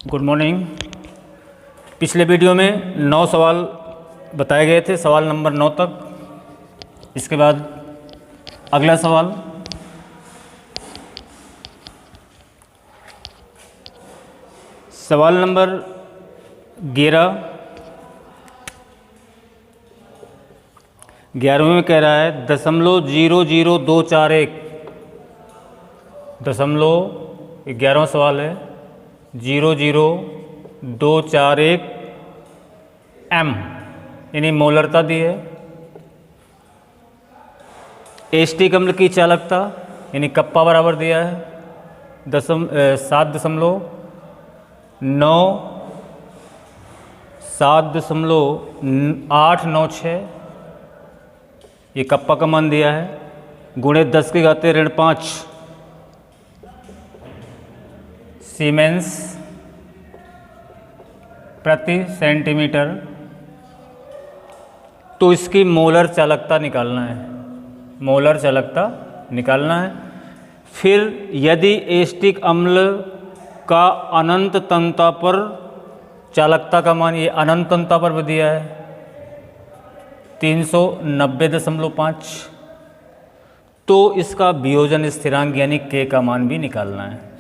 Good morning. पिछले video में 9 सवाल बताए गए थे, सवाल नंबर 9 तक। इसके बाद अगला सवाल नंबर 11वें में कह रहा है 0.00241 11वां सवाल है 0.0241 m यानी मोलरता दी है। एस्टिक अम्ल की चालकता यानी कप्पा बराबर दिया है 7.896 ये कप्पा का मान दिया है, गुणे 10⁻5 सीमेंस प्रति सेंटीमीटर। तो इसकी मोलर चालकता निकालना है, मोलर चालकता निकालना है। फिर यदि एस्टिक अम्ल का अनंत तन्यता पर चालकता का मान, ये अनंत तन्यता पर भी दिया है 390.5, तो इसका वियोजन स्थिरांक यानी K का मान भी निकालना है।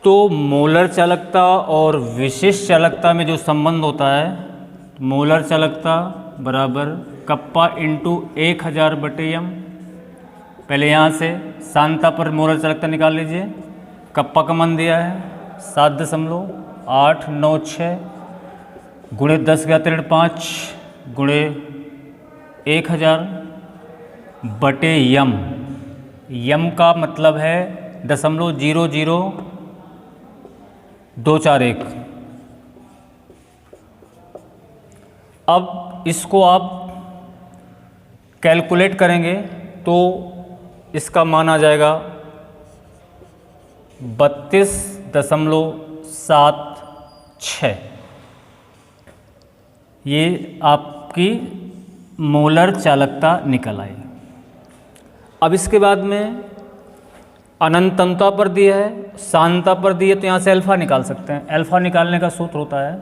तो मोलर चालकता और विशिष्ट चालकता में जो संबंध होता है, मोलर चालकता बराबर कप्पा इंटू 1000/m। पहले यहाँ से सांता पर मोलर चालकता निकाल लीजिए। कप्पा का मान दिया है 7.896 गुणे 10⁻5 गुणे 1000/m। यम का मतलब है 0.00241। अब इसको आप कैलकुलेट करेंगे तो इसका मान आ जाएगा 32.76। ये आपकी मोलर चालकता निकल आई। अब इसके बाद में अनंतता पर दिया है, सांता पर दिए, तो यहाँ से अल्फा निकाल सकते हैं। अल्फा निकालने का सूत्र होता है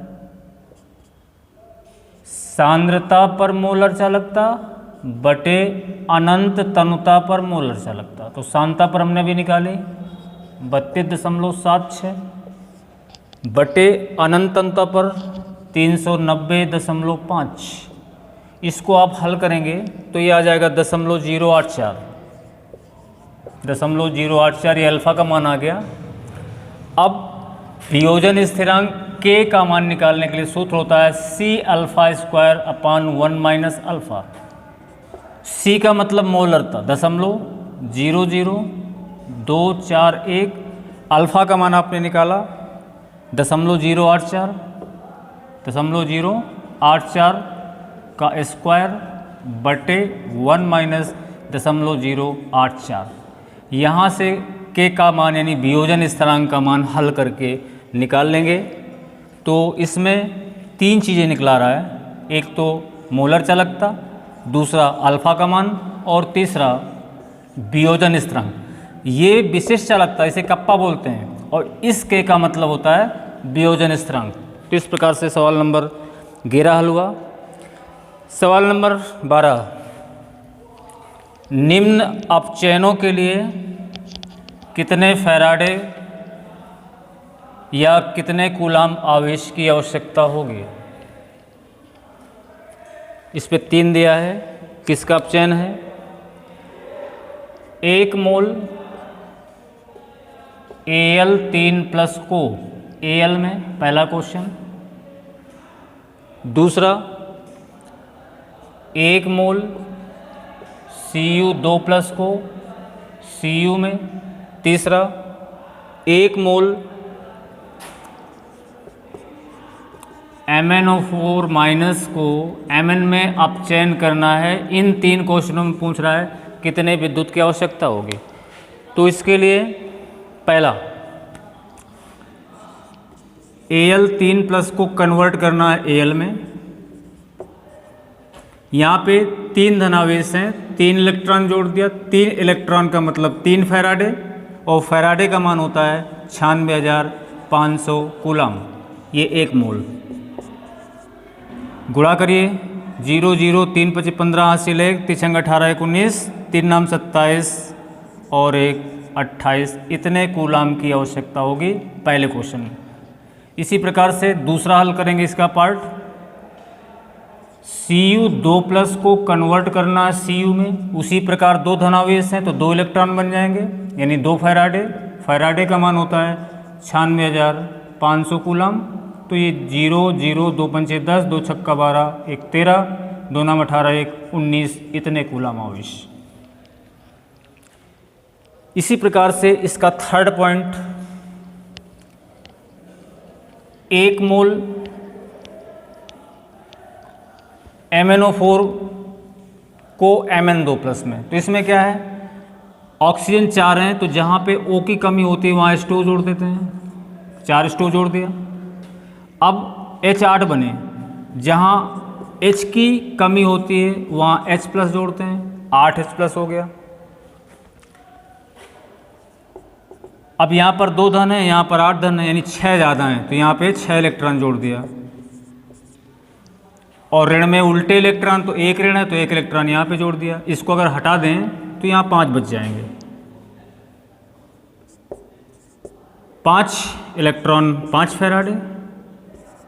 सांद्रता पर मोलर चालकता बटे अनंत तनुता पर मोलर चालकता। तो सांता पर हमने भी निकाली 32.76 बटे अनंत तनुता पर 390.5। इसको आप हल करेंगे तो ये आ जाएगा 0.084 ये अल्फा का मान आ गया। अब वियोजन स्थिरांक K का मान निकालने के लिए सूत्र होता है C⁴/1 - अल्फा। C का मतलब मोलरता 0.00241, अल्फा का मान आपने निकाला 0.084 का स्क्वायर बटे 1 - 0.084। यहाँ से K का मान यानी वियोजन स्थिरांक का मान हल करके निकाल लेंगे। तो इसमें 3 चीज़ें निकला रहा है, एक तो मोलर चालकता, दूसरा अल्फा का मान और तीसरा वियोजन स्थिरांक। ये विशिष्ट चालकता, इसे कप्पा बोलते हैं, और इस K का मतलब होता है वियोजन स्थिरांक। तो इस प्रकार से सवाल नंबर 11 हल हुआ। सवाल नंबर 12, निम्न अपचयनों के लिए कितने फैराडे या कितने कूलाम आवेश की आवश्यकता होगी। इस पे 3 दिया है, किसका अपचयन है। 1 मोल Al3+ को Al में, पहला क्वेश्चन। दूसरा 1 मोल Cu2+ को Cu में। तीसरा 1 मोल MnO4- को Mn में अपचयन करना है। इन 3 क्वेश्चनों में पूछ रहा है कितने विद्युत की आवश्यकता होगी। तो इसके लिए पहला Al3+ को कन्वर्ट करना है Al में। यहाँ पे 3 धनावेश हैं, 3 इलेक्ट्रॉन जोड़ दिया। 3 इलेक्ट्रॉन का मतलब 3 फैराडे, और फैराडे का मान होता है 500 कूलम, ये 1 मोल। गुणा करिए, 0 0 3 5 15 हासिल 1 3 18 1 19 3 नाम 27 और 1 28, इतने कूलम की आवश्यकता होगी पहले क्वेश्चन में। इसी प्रकार से दूसरा हल करेंगे इसका पार्ट। Cu2+ को कन्वर्ट करना है Cu में, उसी प्रकार 2 धनावेश हैं तो 2 इलेक्ट्रॉन बन जाएंगे, यानी 2 फैराडे। फैराडे का मान होता है 96,500 कूलम। तो ये 0 0 2 5 10 2 6 12 1 13 2 नाम 18 1 19, इतने कूलम आवेश। इसी प्रकार से इसका थर्ड पॉइंट, 1 मोल MnO4 को Mn2+ में, तो इसमें क्या है, ऑक्सीजन 4 हैं तो जहाँ पे O की कमी होती है वहाँ H2O जोड़ देते हैं, 4 H2O जोड़ दिया। अब H8 बने, जहाँ H की कमी होती है वहाँ H+ जोड़ते हैं, 8H+ हो गया। अब यहाँ पर 2 धन है, यहाँ पर 8 धन है, यानी 6 ज़्यादा हैं तो यहाँ पे 6 इलेक्ट्रॉन जोड़ दिया। और ऋण में उल्टे इलेक्ट्रॉन, तो 1 ऋण है तो 1 इलेक्ट्रॉन यहाँ पे जोड़ दिया। इसको अगर हटा दें तो यहाँ 5 बच जाएंगे। 5 इलेक्ट्रॉन 5 फैराडे,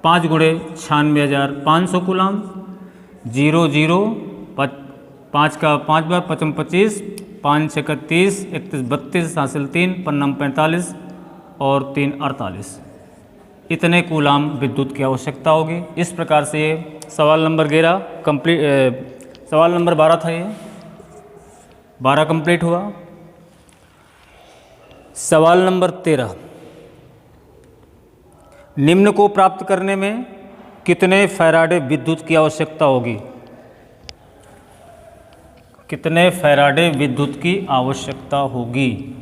5 गुणे 96,500 कूलम। 0 0 5 का 5 बार 5 25 5 6 31 31 32 हासिल 3 5 45 और 3 48, इतने कूलम विद्युत की आवश्यकता होगी। इस प्रकार से ये सवाल नंबर 11 कंप्लीट, सवाल नंबर 12 था, ये 12 कंप्लीट हुआ। सवाल नंबर 13, निम्न को प्राप्त करने में कितने फैराडे विद्युत की आवश्यकता होगी? कितने फैराडे विद्युत की आवश्यकता होगी?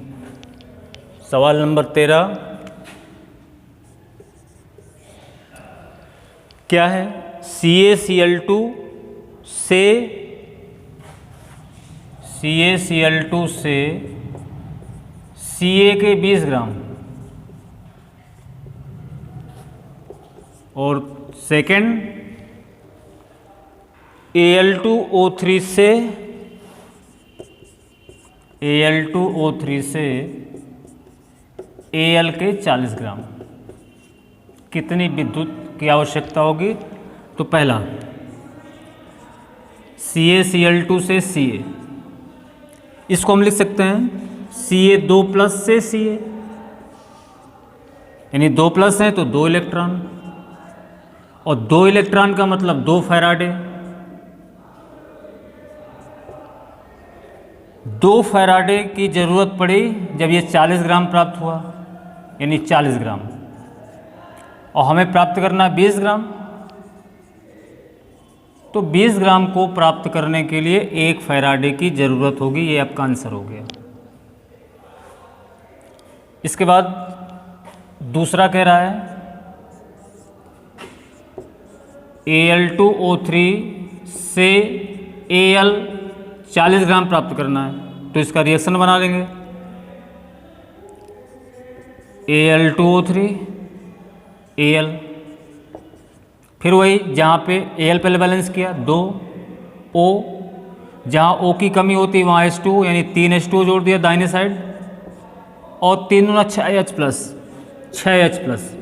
सवाल नंबर 13 क्या है? CaCl2 से Ca के 20 ग्राम और सेकंड Al2O3 से Al के 40 ग्राम, कितनी विद्युत की आवश्यकता होगी? तो पहला CaCl2 से Ca, इसको हम लिख सकते हैं Ca2+ से Ca, यानी 2+ हैं तो 2 इलेक्ट्रॉन, और 2 इलेक्ट्रॉन का मतलब 2 फैराडे। 2 फैराडे की ज़रूरत पड़ी जब ये 40 ग्राम प्राप्त हुआ, यानी 40 ग्राम, और हमें प्राप्त करना 20 ग्राम। तो 20 ग्राम को प्राप्त करने के लिए 1 फैराडे की ज़रूरत होगी, ये आपका आंसर हो गया। इसके बाद दूसरा कह रहा है Al2O3 से Al 40 ग्राम प्राप्त करना है, तो इसका रिएक्शन बना लेंगे। Al2O3 Al, फिर वही जहाँ पे Al पहले बैलेंस किया 2 O, जहाँ O की कमी होती है वहाँ H2, यानी 3 H2 जोड़ दिया दाहिने साइड, और 3 गुना 6H+।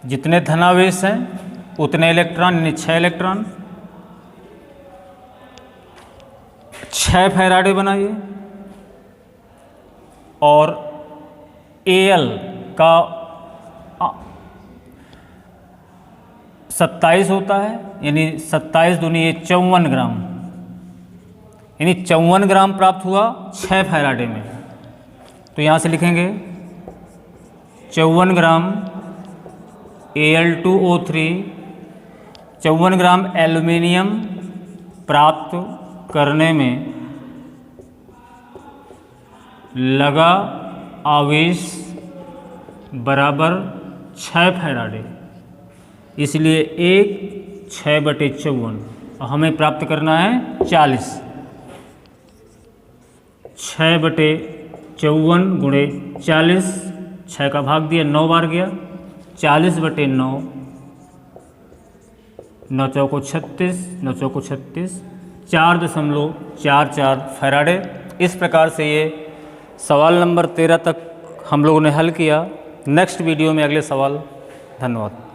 जितने धनावेश हैं उतने इलेक्ट्रॉन, यानी 6 इलेक्ट्रॉन। 6 फैराडे बनाइए, और Al का 27 होता है, यानी 27 दूनी 54 ग्राम, यानी 54 ग्राम प्राप्त हुआ 6 फैराडे में। तो यहाँ से लिखेंगे 54 ग्राम Al2O3, 54 ग्राम एल्युमिनियम प्राप्त करने में लगा आवेश बराबर 6 फैराडे, इसलिए 1 6/54, और हमें प्राप्त करना है 40। 6/54 गुणे 40, 6 का भाग दिया 9 बार गया, 40/9, 9 चौको 36, 9 चौको 36, 4.44 फैराडे। इस प्रकार से ये सवाल नंबर 13 तक हम लोगों ने हल किया। नेक्स्ट वीडियो में अगले सवाल। धन्यवाद।